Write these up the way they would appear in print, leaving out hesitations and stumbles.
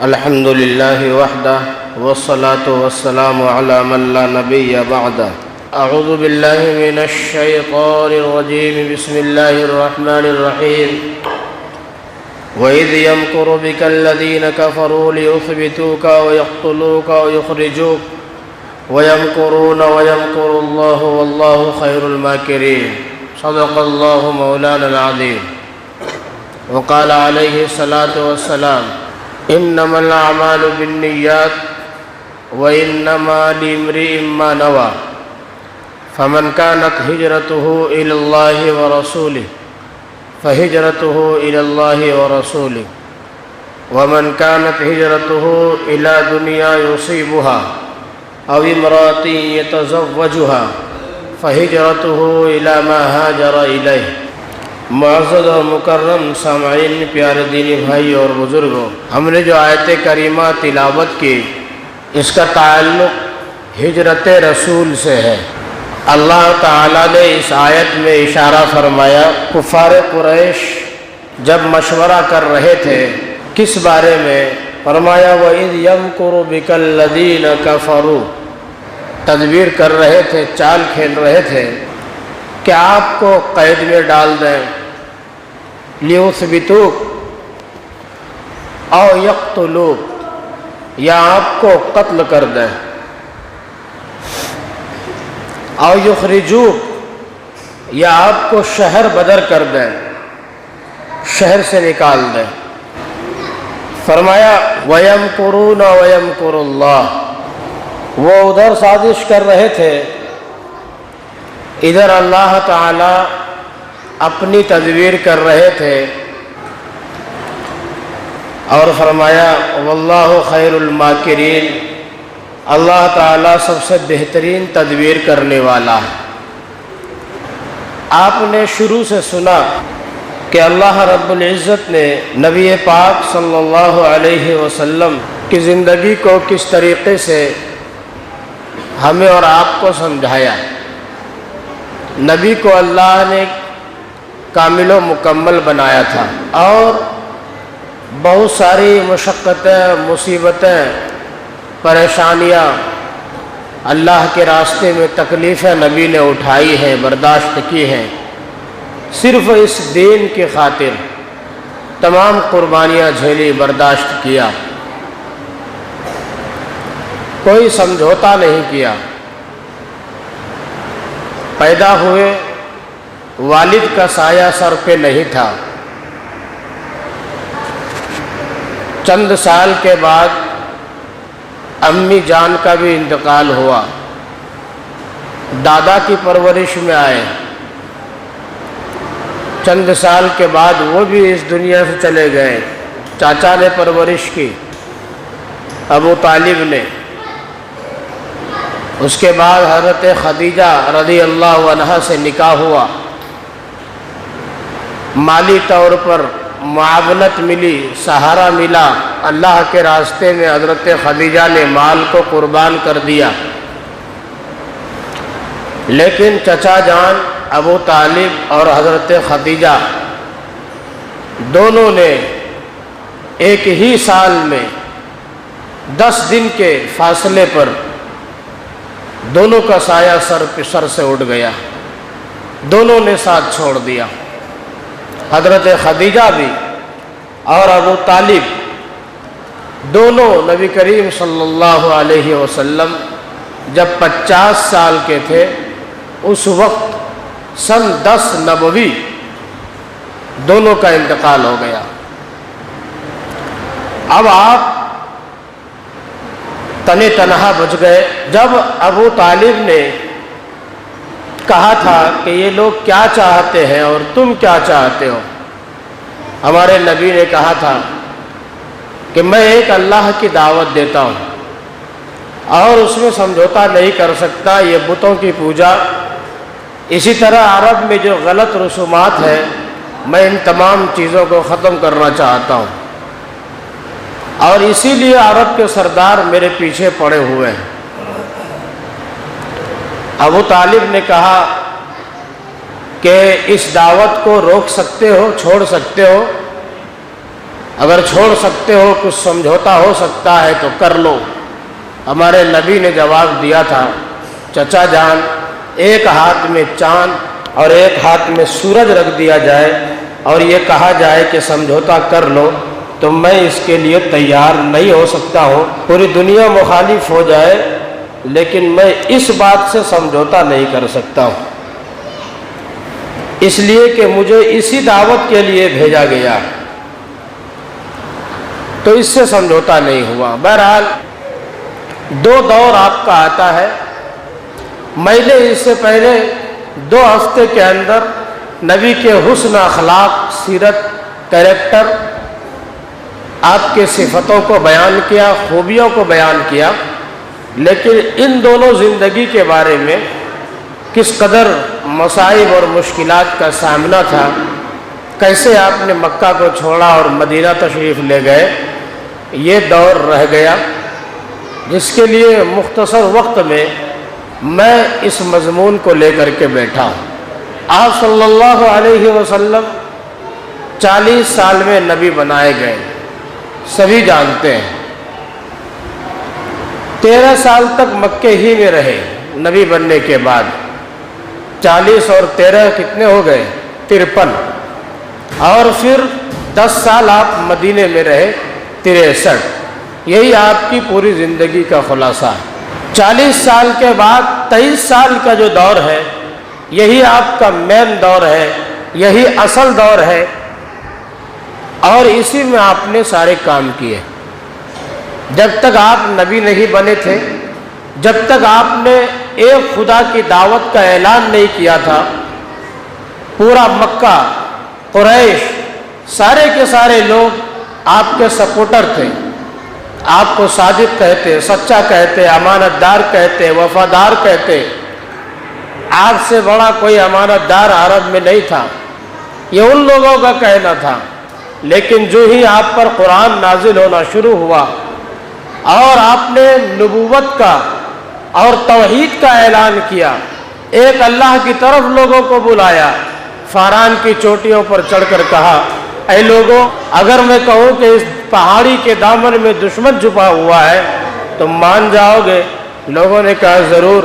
الحمد للہ وحدہ والصلاة والسلام علی من لا نبی بعدہ اعوذ باللہ من الشیطان الرجیم بسم اللہ الرحمن الرحیم وَإِذْ يَمْكُرُ بِكَ الَّذِينَ كَفَرُوا لِيُثْبِتُوكَ وَيَقْتُلُوكَ وَيُخْرِجُوكَ وَيَمْكُرُونَ وَيَمْكُرُ اللَّهُ وَاللَّهُ خَيْرُ الْمَاكِرِينَ صدق اللہ مولانا العظیم وقال علیہ الصلاۃ والسلام انما الاعمال بالنیات وانما لامرئ ما نوى فمن كانت هجرته الى الله ورسوله فهجرته الى الله ورسوله ومن كانت هجرته الى دنيا يصيبها او امرأة يتزوجها فهجرته الى ما هاجر اليه۔ معزز اور مکرم سامعین، پیارے دینی بھائی اور بزرگوں، ہم نے جو آیت کریمہ تلاوت کی اس کا تعلق ہجرت رسول سے ہے۔ اللہ تعالیٰ نے اس آیت میں اشارہ فرمایا، کفار قریش جب مشورہ کر رہے تھے کس بارے میں؟ فرمایا وَإِذْ يَمْكُرُ بِكَ الَّذِينَ كَفَرُوا، تدبیر کر رہے تھے، چال کھیل رہے تھے کہ آپ کو قید میں ڈال دیں، لِيُثْبِتُوكَ أَوْ يَقْتُلُوكَ، یا آپ کو قتل کر دیں، أَوْ يُخْرِجُوكَ، یا آپ کو شہر بدر کر دیں، شہر سے نکال دیں۔ فرمایا وَيَمْكُرُونَ وَيَمْكُرُ اللَّهُ، وہ ادھر سازش کر رہے تھے، ادھر اللہ تعالی اپنی تدبیر کر رہے تھے، اور فرمایا واللہ خیر الماکرین، اللہ تعالی سب سے بہترین تدبیر کرنے والا ہے۔ آپ نے شروع سے سنا کہ اللہ رب العزت نے نبی پاک صلی اللہ علیہ وسلم کی زندگی کو کس طریقے سے ہمیں اور آپ کو سمجھایا۔ نبی کو اللہ نے کامل و مکمل بنایا تھا، اور بہت ساری مشقتیں، مصیبتیں، پریشانیاں، اللہ کے راستے میں تکلیفیں نبی نے اٹھائی ہیں، برداشت کی ہیں، صرف اس دین کی خاطر تمام قربانیاں جھیلی، برداشت کیا، کوئی سمجھوتا نہیں کیا۔ پیدا ہوئے والد کا سایہ سر پہ نہیں تھا، چند سال کے بعد امی جان کا بھی انتقال ہوا، دادا کی پرورش میں آئے، چند سال کے بعد وہ بھی اس دنیا سے چلے گئے، چاچا نے پرورش کی، ابو طالب نے۔ اس کے بعد حضرت خدیجہ رضی اللہ عنہا سے نکاح ہوا، مالی طور پر معاونت ملی، سہارا ملا، اللہ کے راستے میں حضرت خدیجہ نے مال کو قربان کر دیا۔ لیکن چچا جان ابو طالب اور حضرت خدیجہ دونوں نے ایک ہی سال میں 10 دن کے فاصلے پر دونوں کا سایہ سر سے اٹھ گیا، دونوں نے ساتھ چھوڑ دیا۔ حضرت خدیجہ بھی اور ابو طالب دونوں نبی کریم صلی اللہ علیہ وسلم جب 50 سال کے تھے، اس وقت سن 10 نبوی دونوں کا انتقال ہو گیا۔ اب آپ تنے تنہا بچ گئے۔ جب ابو طالب نے کہا تھا کہ یہ لوگ کیا چاہتے ہیں اور تم کیا چاہتے ہو، ہمارے نبی نے کہا تھا کہ میں ایک اللہ کی دعوت دیتا ہوں اور اس میں سمجھوتا نہیں کر سکتا، یہ بتوں کی پوجا، اسی طرح عرب میں جو غلط رسومات ہیں، میں ان تمام چیزوں کو ختم کرنا چاہتا ہوں، اور اسی لیے عرب کے سردار میرے پیچھے پڑے ہوئے ہیں۔ ابو طالب نے کہا کہ اس دعوت کو روک سکتے ہو، چھوڑ سکتے ہو؟ اگر چھوڑ سکتے ہو، کچھ سمجھوتا ہو سکتا ہے تو کر لو۔ ہمارے نبی نے جواب دیا تھا، چچا جان ایک ہاتھ میں چاند اور ایک ہاتھ میں سورج رکھ دیا جائے اور یہ کہا جائے کہ سمجھوتا کر لو تو میں اس کے لیے تیار نہیں ہو سکتا ہوں۔ پوری دنیا مخالف ہو جائے لیکن میں اس بات سے سمجھوتا نہیں کر سکتا ہوں، اس لیے کہ مجھے اسی دعوت کے لیے بھیجا گیا، تو اس سے سمجھوتا نہیں ہوا۔ بہرحال دو دور آپ کا آتا ہے۔ میں نے اس سے پہلے 2 ہفتے کے اندر نبی کے حسن اخلاق، سیرت، کریکٹر، آپ کے صفتوں کو بیان کیا، خوبیوں کو بیان کیا، لیکن ان دونوں زندگی کے بارے میں کس قدر مصائب اور مشکلات کا سامنا تھا، کیسے آپ نے مکہ کو چھوڑا اور مدینہ تشریف لے گئے، یہ دور رہ گیا، جس کے لیے مختصر وقت میں میں اس مضمون کو لے کر کے بیٹھا ہوں۔ آپ صلی اللہ علیہ وسلم 40 سال میں نبی بنائے گئے، سبھی جانتے ہیں۔ 13 سال تک مکے ہی میں رہے نبی بننے کے بعد۔ 40 اور 13 کتنے ہو گئے؟ 53۔ اور پھر 10 سال آپ مدینے میں رہے، 63۔ یہی آپ کی پوری زندگی کا خلاصہ ہے۔ 40 سال کے بعد 23 سال کا جو دور ہے، یہی آپ کا مین دور ہے، یہی اصل دور ہے، اور اسی میں آپ نے سارے کام کیے۔ جب تک آپ نبی نہیں بنے تھے، جب تک آپ نے ایک خدا کی دعوت کا اعلان نہیں کیا تھا، پورا مکہ، قریش، سارے کے سارے لوگ آپ کے سپورٹر تھے، آپ کو صادق کہتے، سچا کہتے، امانت دار کہتے، وفادار کہتے۔ آپ سے بڑا کوئی امانت دار عرب میں نہیں تھا، یہ ان لوگوں کا کہنا تھا۔ لیکن جو ہی آپ پر قرآن نازل ہونا شروع ہوا اور آپ نے نبوت کا اور توحید کا اعلان کیا، ایک اللہ کی طرف لوگوں کو بلایا، فاران کی چوٹیوں پر چڑھ کر کہا، اے لوگوں، اگر میں کہوں کہ اس پہاڑی کے دامن میں دشمن چھپا ہوا ہے تو مان جاؤ گے؟ لوگوں نے کہا ضرور۔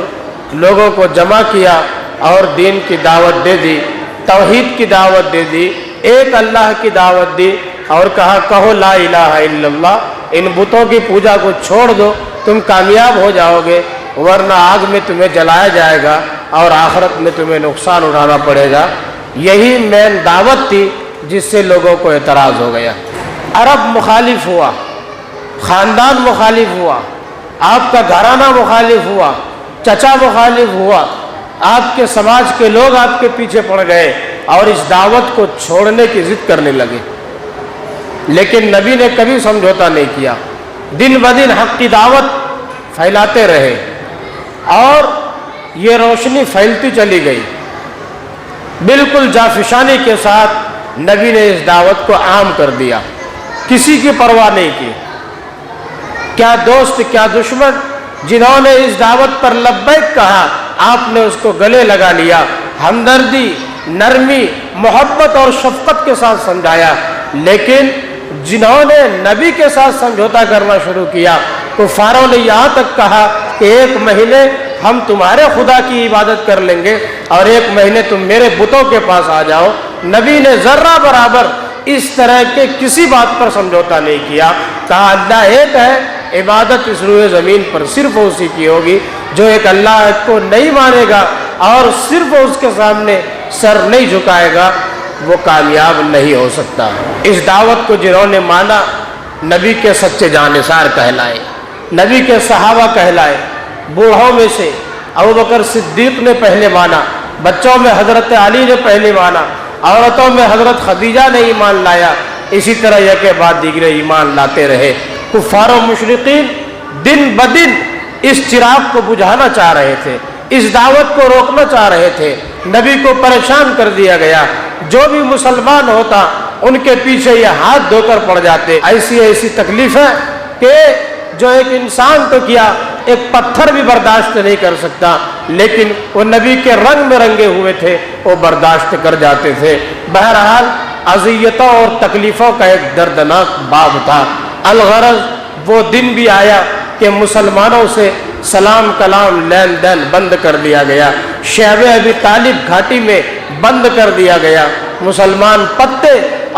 لوگوں کو جمع کیا اور دین کی دعوت دے دی، توحید کی دعوت دے دی، ایک اللہ کی دعوت دی، اور کہا کہو لا الہ الا اللہ، ان بتوں کی پوجا کو چھوڑ دو، تم کامیاب ہو جاؤ گے، ورنہ آگ میں تمہیں جلایا جائے گا اور آخرت میں تمہیں نقصان اٹھانا پڑے گا۔ یہی مین دعوت تھی جس سے لوگوں کو اعتراض ہو گیا۔ عرب مخالف ہوا، خاندان مخالف ہوا، آپ کا گھرانہ مخالف ہوا، چچا مخالف ہوا، آپ کے سماج کے لوگ آپ کے پیچھے پڑ گئے اور اس دعوت کو چھوڑنے کی ضد کرنے لگے۔ لیکن نبی نے کبھی سمجھوتا نہیں کیا، دن بدن حق کی دعوت پھیلاتے رہے اور یہ روشنی پھیلتی چلی گئی۔ بالکل جافشانی کے ساتھ نبی نے اس دعوت کو عام کر دیا، کسی کی پرواہ نہیں کی، کیا دوست کیا دشمن، جنہوں نے اس دعوت پر لبیک کہا آپ نے اس کو گلے لگا لیا، ہمدردی، نرمی، محبت اور شفقت کے ساتھ سمجھایا۔ لیکن جنہوں نے نبی کے ساتھ سمجھوتا کرنا شروع کیا، کفاروں نے یہاں تک کہا کہ 1 مہینے ہم تمہارے خدا کی عبادت کر لیں گے اور 1 مہینے تم میرے بتوں کے پاس آ جاؤ۔ نبی نے ذرہ برابر اس طرح کے کسی بات پر سمجھوتا نہیں کیا، کہا اللہ ایک ہے، عبادت اس روئے زمین پر صرف اسی کی ہوگی، جو ایک اللہ کو نہیں مانے گا اور صرف اس کے سامنے سر نہیں جھکائے گا، وہ کامیاب نہیں ہو سکتا۔ اس دعوت کو جنہوں نے مانا، نبی کے سچے جانثار کہلائے، نبی کے صحابہ کہلائے۔ بوڑھوں میں سے ابوبکر صدیق نے پہلے مانا، بچوں میں حضرت علی نے پہلے مانا، عورتوں میں حضرت خدیجہ نے ایمان لایا، اسی طرح یک بعد دیگرے ایمان لاتے رہے۔ کفار و مشرقین دن بدن اس چراغ کو بجھانا چاہ رہے تھے، اس دعوت کو روکنا چاہ رہے تھے، نبی کو پریشان کر دیا گیا۔ جو بھی مسلمان ہوتا ان کے پیچھے یہ ہاتھ دھو کر پڑ جاتے۔ ایسی تکلیف ہے کہ جو ایک انسان تو کیا، ایک پتھر بھی برداشت نہیں کر سکتا، لیکن وہ نبی کے رنگ میں رنگے ہوئے تھے، وہ برداشت کر جاتے تھے۔ بہرحال اذیتوں اور تکلیفوں کا ایک دردناک باب تھا۔ الغرض وہ دن بھی آیا کہ مسلمانوں سے سلام کلام لین دین بند کر دیا گیا، شعب ابی طالب گھاٹی میں بند کر دیا گیا، مسلمان پتے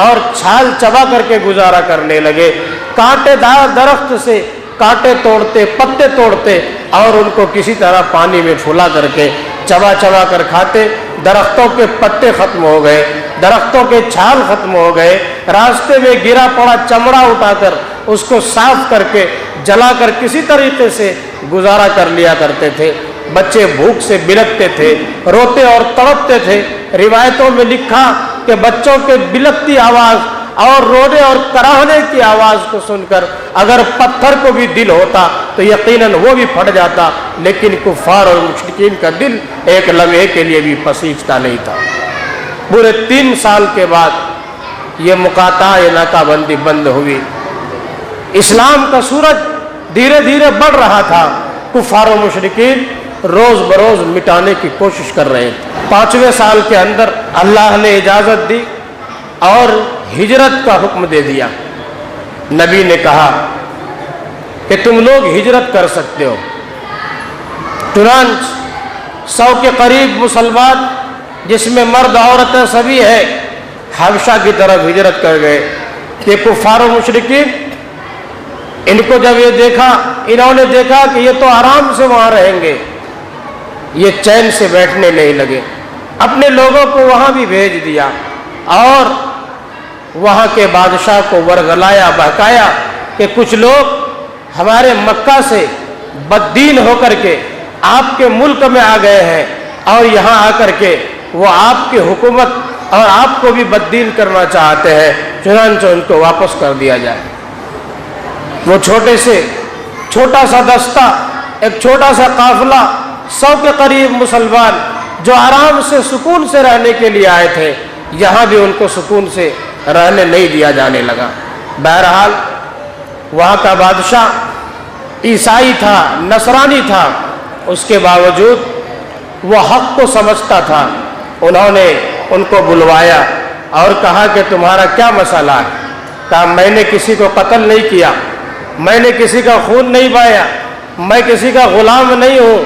اور چھال چبا کر کے گزارا کرنے لگے، کانٹے دار درخت سے کانٹے توڑتے، پتے توڑتے اور ان کو کسی طرح پانی میں پھلا کر کے چبا چبا کر کھاتے۔ درختوں کے پتے ختم ہو گئے، درختوں کے چھال ختم ہو گئے، راستے میں گرا پڑا چمڑا اٹھا کر اس کو صاف کر کے جلا کر کسی طریقے سے گزارا کر لیا کرتے تھے۔ بچے بھوک سے بلکتے تھے، روتے اور تڑپتے تھے۔ روایتوں میں لکھا کہ بچوں کے بلکتی آواز اور رونے اور کراہنے کی آواز کو سن کر اگر پتھر کو بھی دل ہوتا تو یقیناً وہ بھی پھٹ جاتا، لیکن کفار اور مشرکین کا دل ایک لمحے کے لیے بھی پسیجتا نہیں تھا۔ پورے 3 سال کے بعد یہ مقاطعہ، یہ ناکہ بندی بند ہوئی۔ اسلام کا سورج دھیرے دھیرے بڑھ رہا تھا، کفار و مشرکین روز بروز مٹانے کی کوشش کر رہے تھے۔ 5ویں سال کے اندر اللہ نے اجازت دی اور ہجرت کا حکم دے دیا۔ نبی نے کہا کہ تم لوگ ہجرت کر سکتے ہو۔ چنانچہ 100 کے قریب مسلمان جس میں مرد عورتیں سبھی ہیں حبشہ کی طرف ہجرت کر گئے۔ کہ کفار و مشرکین ان کو جب یہ دیکھا، انہوں نے دیکھا کہ یہ تو آرام سے وہاں رہیں گے، یہ چین سے بیٹھنے نہیں لگے، اپنے لوگوں کو وہاں بھی بھیج دیا اور وہاں کے بادشاہ کو ورغلایا، بہکایا کہ کچھ لوگ ہمارے مکہ سے بددین ہو کر کے آپ کے ملک میں آ گئے ہیں اور یہاں آ کر کے وہ آپ کی حکومت اور آپ کو بھی بددین کرنا چاہتے ہیں، چنانچہ ان کو واپس کر دیا جائے۔ وہ چھوٹا سا دستہ، ایک چھوٹا سا قافلہ، 100 کے قریب مسلمان جو آرام سے سکون سے رہنے کے لیے آئے تھے، یہاں بھی ان کو سکون سے رہنے نہیں دیا جانے لگا۔ بہرحال وہاں کا بادشاہ عیسائی تھا، نصرانی تھا، اس کے باوجود وہ حق کو سمجھتا تھا۔ انہوں نے ان کو بلوایا اور کہا کہ تمہارا کیا مسئلہ ہے؟ کہا میں نے کسی کو قتل نہیں کیا، میں نے کسی کا خون نہیں بہایا، میں کسی کا غلام نہیں ہوں،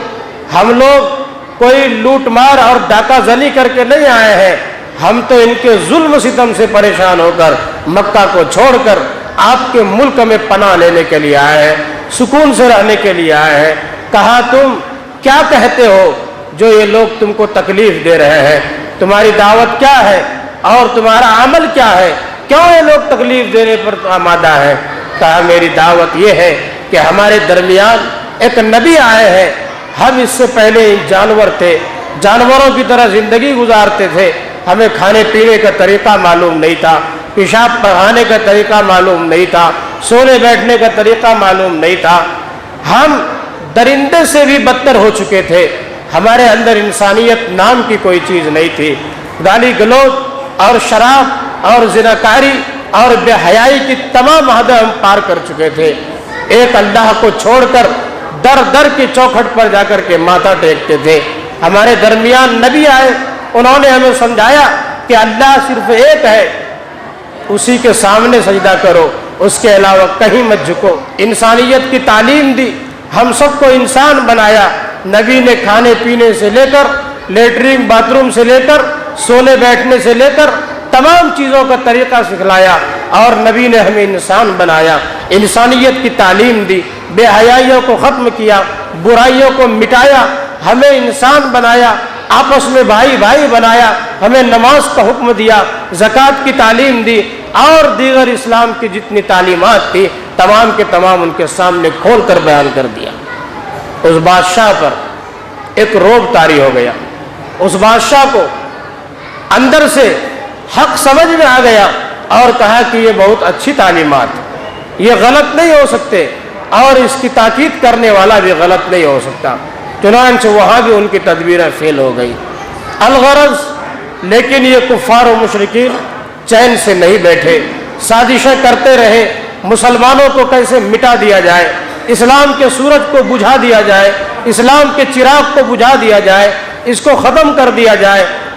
ہم لوگ کوئی لوٹ مار اور ڈاکہ زنی کر کے نہیں آئے ہیں، ہم تو ان کے ظلم ستم سے پریشان ہو کر مکہ کو چھوڑ کر آپ کے ملک میں پناہ لینے کے لیے آئے ہیں، سکون سے رہنے کے لیے آئے ہیں۔ کہا تم کیا کہتے ہو جو یہ لوگ تم کو تکلیف دے رہے ہیں؟ تمہاری دعوت کیا ہے اور تمہارا عمل کیا ہے؟ کیوں یہ لوگ تکلیف دینے پر آمادہ ہیں؟ کہا میری دعوت یہ ہے کہ ہمارے درمیان ایک نبی آئے ہیں، ہم اس سے پہلے جانور تھے، جانوروں کی طرح زندگی گزارتے تھے، ہمیں کھانے پینے کا طریقہ معلوم نہیں تھا، پیشاب پڑھانے کا طریقہ معلوم نہیں تھا، سونے بیٹھنے کا طریقہ معلوم نہیں تھا، ہم درندے سے بھی بدتر ہو چکے تھے، ہمارے اندر انسانیت نام کی کوئی چیز نہیں تھی، گالی گلوچ اور شراب اور زناکاری اور بے حیائی کی تمام حدیں ہم پار کر چکے تھے۔ ایک اللہ کو چھوڑ کر در در کی چوکھٹ پر جا کر کے ماتھا ٹیکتے تھے۔ ہمارے درمیان نبی آئے، انہوں نے ہمیں سمجھایا کہ اللہ صرف ایک ہے، اسی کے سامنے سجدہ کرو، اس کے علاوہ کہیں مت جھکو۔ انسانیت کی تعلیم دی، ہم سب کو انسان بنایا۔ نبی نے کھانے پینے سے لے کر، لیٹرین باتھ روم سے لے کر، سونے بیٹھنے سے لے کر تمام چیزوں کا طریقہ سکھلایا اور نبی نے ہمیں انسان بنایا، انسانیت کی تعلیم دی، بے حیائیوں کو ختم کیا، برائیوں کو مٹایا، ہمیں انسان بنایا، آپس میں بھائی بھائی بنایا، ہمیں نماز کا حکم دیا، زکوٰۃ کی تعلیم دی اور دیگر اسلام کی جتنی تعلیمات تھی تمام کے تمام ان کے سامنے کھول کر بیان کر دیا۔ اس بادشاہ پر ایک رعب طاری ہو گیا، اس بادشاہ کو اندر سے حق سمجھ میں آ گیا اور کہا کہ یہ بہت اچھی تعلیمات، یہ غلط نہیں ہو سکتے اور اس کی تاکید کرنے والا بھی غلط نہیں ہو سکتا۔ چنانچہ وہاں بھی ان کی تدبیریں فیل ہو گئی۔ الغرض لیکن یہ کفار و مشرکین چین سے نہیں بیٹھے، سازشیں کرتے رہے، مسلمانوں کو کیسے مٹا دیا جائے، اسلام کے سورج کو بجھا دیا جائے، اسلام کے چراغ کو بجھا دیا جائے، اس کو ختم کر دیا جائے۔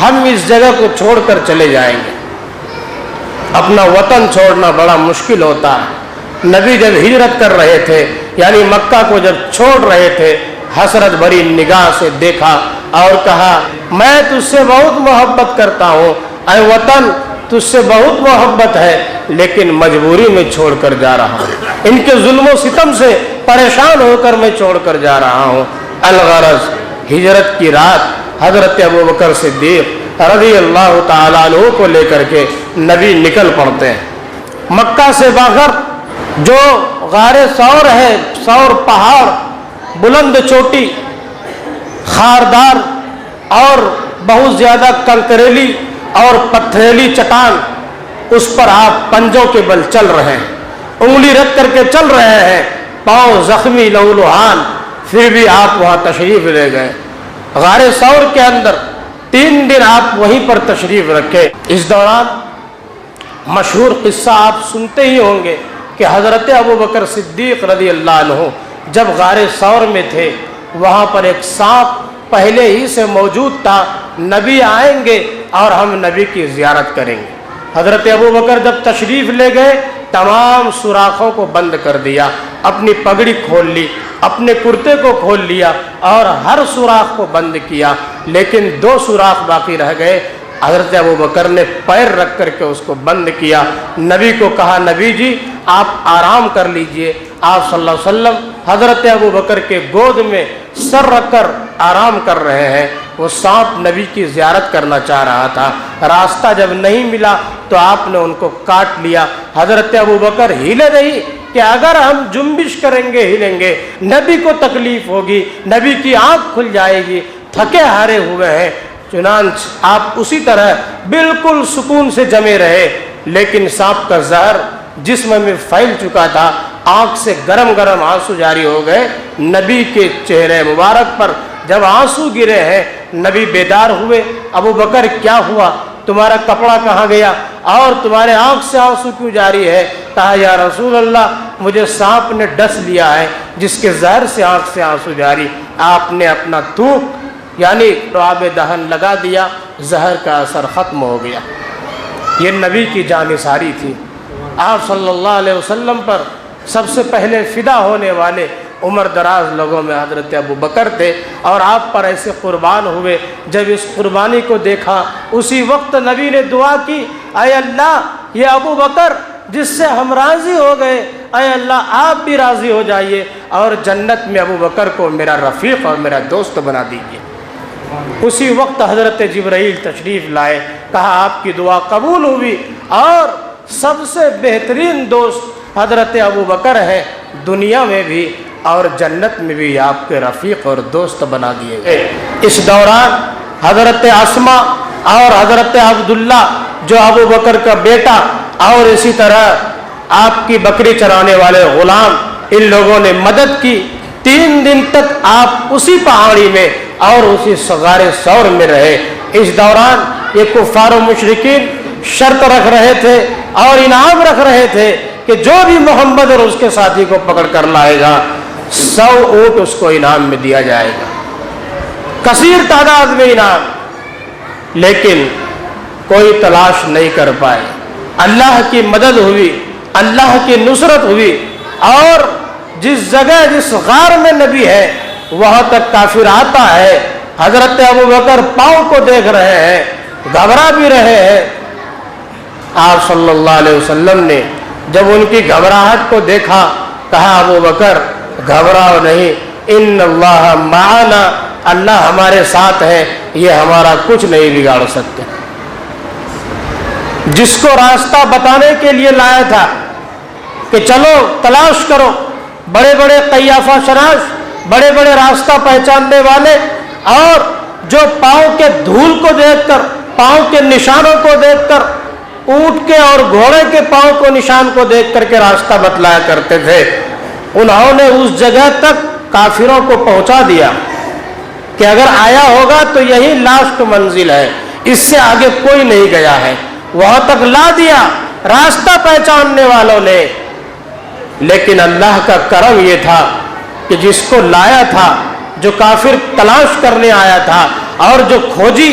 ہم اس جگہ کو چھوڑ کر چلے جائیں گے۔ اپنا وطن چھوڑنا بڑا مشکل ہوتا ہے۔ نبی جب ہجرت کر رہے تھے، یعنی مکہ کو جب چھوڑ رہے تھے، حسرت بھری نگاہ سے دیکھا اور کہا میں تجھ سے بہت محبت کرتا ہوں، اے وطن تجھ سے بہت محبت ہے، لیکن مجبوری میں چھوڑ کر جا رہا ہوں، ان کے ظلم و ستم سے پریشان ہو کر میں چھوڑ کر جا رہا ہوں۔ الغرض ہجرت کی رات حضرت ابوبکر صدیق رضی اللہ تعالیٰ عنہ کو لے کر کے نبی نکل پڑتے ہیں۔ مکہ سے باہر جو غار ثور ہے، ثور پہاڑ، بلند چوٹی، خاردار اور بہت زیادہ کنکریلی اور پتھریلی چٹان، اس پر آپ پنجوں کے بل چل رہے ہیں، انگلی رکھ کر کے چل رہے ہیں، پاؤں زخمی لہولہان، پھر بھی آپ وہاں تشریف لے گئے۔ غار ثور کے اندر 3 دن آپ وہیں پر تشریف رکھے۔ اس دوران مشہور قصہ آپ سنتے ہی ہوں گے کہ حضرت ابوبکر صدیق رضی اللہ عنہ جب غار ثور میں تھے، وہاں پر ایک سانپ پہلے ہی سے موجود تھا، نبی آئیں گے اور ہم نبی کی زیارت کریں گے۔ حضرت ابوبکر جب تشریف لے گئے، تمام سوراخوں کو بند کر دیا، اپنی پگڑی کھول لی، اپنے کرتے کو کھول لیا اور ہر سوراخ کو بند کیا، لیکن 2 سوراخ باقی رہ گئے۔ حضرت ابوبکر نے پیر رکھ کر کے اس کو بند کیا، نبی کو کہا نبی جی آپ آرام کر لیجئے۔ آپ صلی اللہ علیہ وسلم حضرت ابوبکر کے گود میں سر رکھ کر آرام کر رہے ہیں۔ وہ سانپ نبی کی زیارت کرنا چاہ رہا تھا، راستہ جب نہیں ملا تو آپ نے ان کو کاٹ لیا۔ حضرت ابوبکر ہلے نہیں کہ اگر ہم جنبش کریں گے، ہلیں گے، نبی کو تکلیف ہوگی، نبی کی آنکھ کھل جائے گی، تھکے ہارے ہوئے ہیں۔ چنانچہ آپ اسی طرح بالکل سکون سے جمے رہے، لیکن سانپ کا زہر جسم میں پھیل چکا تھا، آنکھ سے گرم گرم آنسو جاری ہو گئے۔ نبی کے چہرے مبارک پر جب آنسو گرے ہیں، نبی بیدار ہوئے۔ ابوبکر کیا ہوا؟ تمہارا کپڑا کہاں گیا اور تمہارے آنکھ سے آنسو کیوں جاری ہے؟ کہا یا رسول اللہ مجھے سانپ نے ڈس لیا ہے جس کے زہر سے آنکھ سے آنسو جاری۔ آپ نے اپنا تھوک یعنی آب دہن لگا دیا، زہر کا اثر ختم ہو گیا۔ یہ نبی کی جانثاری تھی۔ آپ صلی اللہ علیہ وسلم پر سب سے پہلے فدا ہونے والے عمر دراز لوگوں میں حضرت ابوبکر تھے، اور آپ پر ایسے قربان ہوئے۔ جب اس قربانی کو دیکھا، اسی وقت نبی نے دعا کی، اے اللہ یہ ابوبکر جس سے ہم راضی ہو گئے، اے اللہ آپ بھی راضی ہو جائیے اور جنت میں ابوبکر کو میرا رفیق اور میرا دوست بنا دیجیے۔ اسی وقت حضرت جبرائیل تشریف لائے، کہا آپ کی دعا قبول ہوئی اور سب سے بہترین دوست حضرت ابوبکر ہے، دنیا میں بھی اور جنت میں بھی آپ کے رفیق اور دوست بنا دیے گئے۔ اس دوران حضرت اسما اور حضرت عبداللہ جو ابوبکر کا بیٹا، اور اسی طرح آپ کی بکری چرانے والے غلام، ان لوگوں نے مدد کی۔ 3 دن تک آپ اسی پہاڑی میں اور اسی غار ثور میں رہے۔ اس دوران یہ کفار و مشرکین شرط رکھ رہے تھے اور انعام رکھ رہے تھے کہ جو بھی محمد اور اس کے ساتھی کو پکڑ کر لائے گا 100 اونٹ اس کو انعام میں دیا جائے گا، کثیر تعداد میں انعام۔ لیکن کوئی تلاش نہیں کر پائے۔ اللہ کی مدد ہوئی، اللہ کی نصرت ہوئی، اور جس جگہ جس غار میں نبی ہے وہاں تک کافر آتا ہے۔ حضرت ابوبکر پاؤں کو دیکھ رہے ہیں، گھبرا بھی رہے ہیں۔ آپ صلی اللہ علیہ وسلم نے جب ان کی گھبراہٹ کو دیکھا، کہا ابوبکر گھبراؤ نہیں، ان اللہ معنا، اللہ ہمارے ساتھ ہے، یہ ہمارا کچھ نہیں بگاڑ سکتے۔ جس کو راستہ بتانے کے لیے لایا تھا کہ چلو تلاش کرو، بڑے بڑے قیافہ شناس، بڑے بڑے راستہ پہچاننے والے، اور جو پاؤں کے دھول کو دیکھ کر، پاؤں کے نشانوں کو دیکھ کر، اونٹ کے اور گھوڑے کے پاؤں کو نشان کو دیکھ کر کے راستہ بتلایا کرتے تھے، انہوں نے اس جگہ تک کافروں کو پہنچا دیا کہ اگر آیا ہوگا تو یہی لاسٹ منزل ہے، اس سے آگے کوئی نہیں گیا ہے، وہاں تک لا دیا راستہ پہچاننے والوں نے۔ لیکن اللہ کا کرم یہ تھا کہ جس کو لایا تھا، جو کافر تلاش کرنے آیا تھا اور جو کھوجی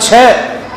6,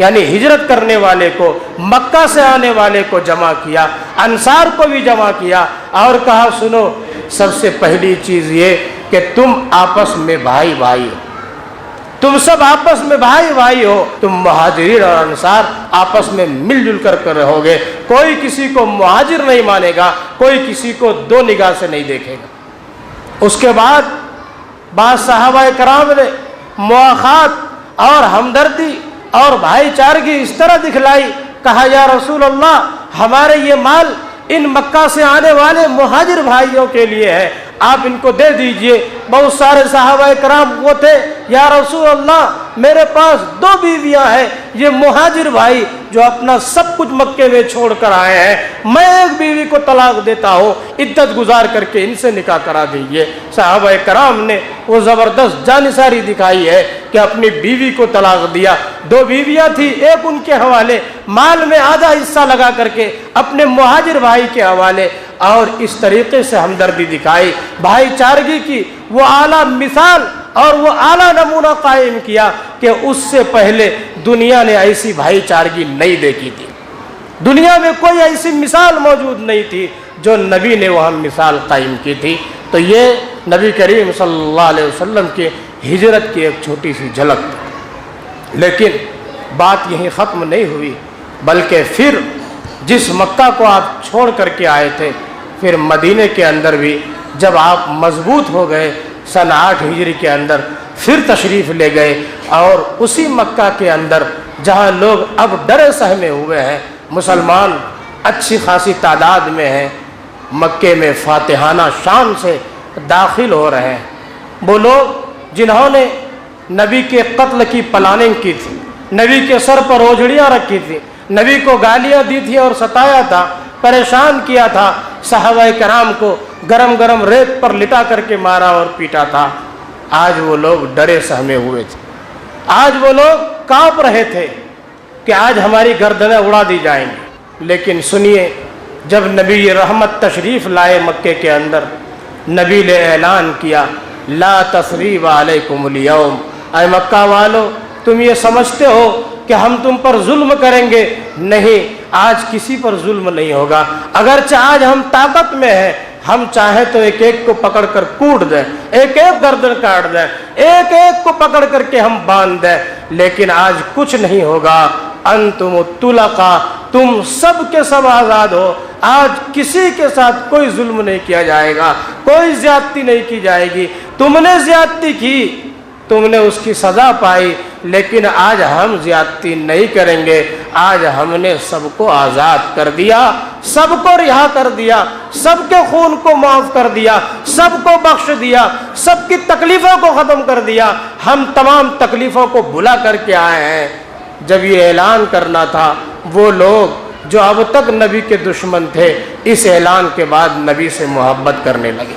یعنی ہجرت کرنے والے کو، مکہ سے آنے والے کو جمع کیا، انصار کو بھی جمع کیا اور کہا سنو، سب سے پہلی چیز یہ کہ تم آپس میں بھائی بھائی ہو، تم سب آپس میں بھائی بھائی ہو، تم مہاجرین اور انصار آپس میں مل جل کر رہو گے، کوئی کسی کو مہاجر نہیں مانے گا، کوئی کسی کو دو نگاہ سے نہیں دیکھے گا۔ اس کے بعد بعض صحابہ کرام نے مواخات اور ہمدردی اور بھائی چارگی اس طرح دکھلائی، کہا یا رسول اللہ ہمارے یہ مال ان مکہ سے آنے والے مہاجر بھائیوں کے لیے ہے، آپ ان کو دے دیجئے۔ بہت سارے صحابہ کرام وہ تھے، یا رسول اللہ میرے پاس 2 بیویاں ہیں، یہ مہاجر بھائی جو اپنا سب کچھ مکے میں چھوڑ کر آئے ہیں، میں ایک بیوی کو طلاق دیتا ہوں، عدت گزار کر کے ان سے نکاح کرا دیجئے۔ صحابہ کرام نے وہ زبردست جانثاری دکھائی ہے کہ اپنی بیوی کو طلاق دیا، 2 بیویاں تھیں، ایک ان کے حوالے، مال میں آدھا حصہ لگا کر کے اپنے مہاجر بھائی کے حوالے، اور اس طریقے سے ہمدردی دکھائی، بھائی چارگی کی وہ اعلیٰ مثال اور وہ اعلیٰ نمونہ قائم کیا کہ اس سے پہلے دنیا نے ایسی بھائی چارگی نہیں دیکھی تھی، دنیا میں کوئی ایسی مثال موجود نہیں تھی جو نبی نے وہاں مثال قائم کی تھی۔ تو یہ نبی کریم صلی اللہ علیہ وسلم کی ہجرت کی ایک چھوٹی سی جھلک تھی، لیکن بات یہیں ختم نہیں ہوئی، بلکہ پھر جس مکہ کو آپ چھوڑ کر کے آئے تھے، پھر مدینے کے اندر بھی جب آپ مضبوط ہو گئے، سن 8 ہجری کے اندر پھر تشریف لے گئے، اور اسی مکہ کے اندر جہاں لوگ اب ڈرے سہمے ہوئے ہیں، مسلمان اچھی خاصی تعداد میں ہیں، مکے میں فاتحانہ شان سے داخل ہو رہے ہیں، وہ لوگ جنہوں نے نبی کے قتل کی پلاننگ کی تھی، نبی کے سر پر اوجھڑیاں رکھی تھی، نبی کو گالیاں دی تھی اور ستایا تھا، پریشان کیا تھا، صحابہ کرام کو گرم گرم ریت پر لٹا کر کے مارا اور پیٹا تھا، آج وہ لوگ ڈرے سہمے ہوئے تھے، آج وہ لوگ کانپ رہے تھے کہ آج ہماری گردنیں اڑا دی جائیں گی۔ لیکن سنیے، جب نبی رحمت تشریف لائے مکے کے اندر، نبی نے اعلان کیا لا تثریب علیکم اليوم، اے مکہ والو تم یہ سمجھتے ہو کہ ہم تم پر ظلم کریں گے؟ نہیں، آج کسی پر ظلم نہیں ہوگا، اگرچہ آج ہم طاقت میں ہیں، ہم چاہیں تو ایک ایک کو پکڑ کر کوٹ دیں، ایک ایک گردن کاٹ دیں، ایک ایک کو پکڑ کر کے ہم باندھ دیں، لیکن آج کچھ نہیں ہوگا، انتم الطلقاء، تم سب کے سب آزاد ہو، آج کسی کے ساتھ کوئی ظلم نہیں کیا جائے گا، کوئی زیادتی نہیں کی جائے گی، تم نے زیادتی کی، تم نے اس کی سزا پائی، لیکن آج ہم زیادتی نہیں کریں گے، آج ہم نے سب کو آزاد کر دیا، سب کو رہا کر دیا، سب کے خون کو معاف کر دیا، سب کو بخش دیا، سب کی تکلیفوں کو ختم کر دیا، ہم تمام تکلیفوں کو بھلا کر کے آئے ہیں۔ جب یہ اعلان کرنا تھا، وہ لوگ جو اب تک نبی کے دشمن تھے، اس اعلان کے بعد نبی سے محبت کرنے لگے،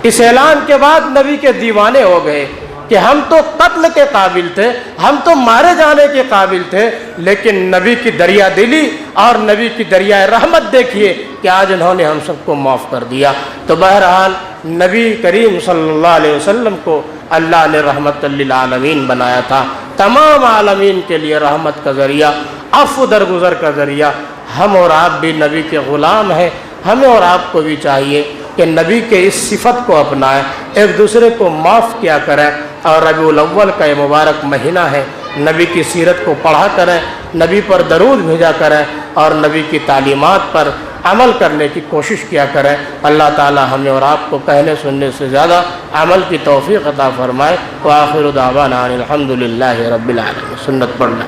اس اعلان کے بعد نبی کے دیوانے ہو گئے کہ ہم تو قتل کے قابل تھے، ہم تو مارے جانے کے قابل تھے، لیکن نبی کی دریا دلی اور نبی کی دریائے رحمت دیکھیے کہ آج انہوں نے ہم سب کو معاف کر دیا۔ تو بہرحال نبی کریم صلی اللہ علیہ وسلم کو اللہ نے رحمت للعالمین بنایا تھا، تمام عالمین کے لیے رحمت کا ذریعہ، عفو درگزر کا ذریعہ۔ ہم اور آپ بھی نبی کے غلام ہیں، ہمیں اور آپ کو بھی چاہیے کہ نبی کے اس صفت کو اپنائیں، ایک دوسرے کو معاف کیا کریں، اور ربیع الاول کا یہ مبارک مہینہ ہے، نبی کی سیرت کو پڑھا کریں، نبی پر درود بھیجا کریں، اور نبی کی تعلیمات پر عمل کرنے کی کوشش کیا کریں۔ اللہ تعالی ہمیں اور آپ کو کہنے سننے سے زیادہ عمل کی توفیق عطا فرمائے۔ وآخر دعوانا ان الحمد للہ رب العالمین۔ سنت پڑھنا۔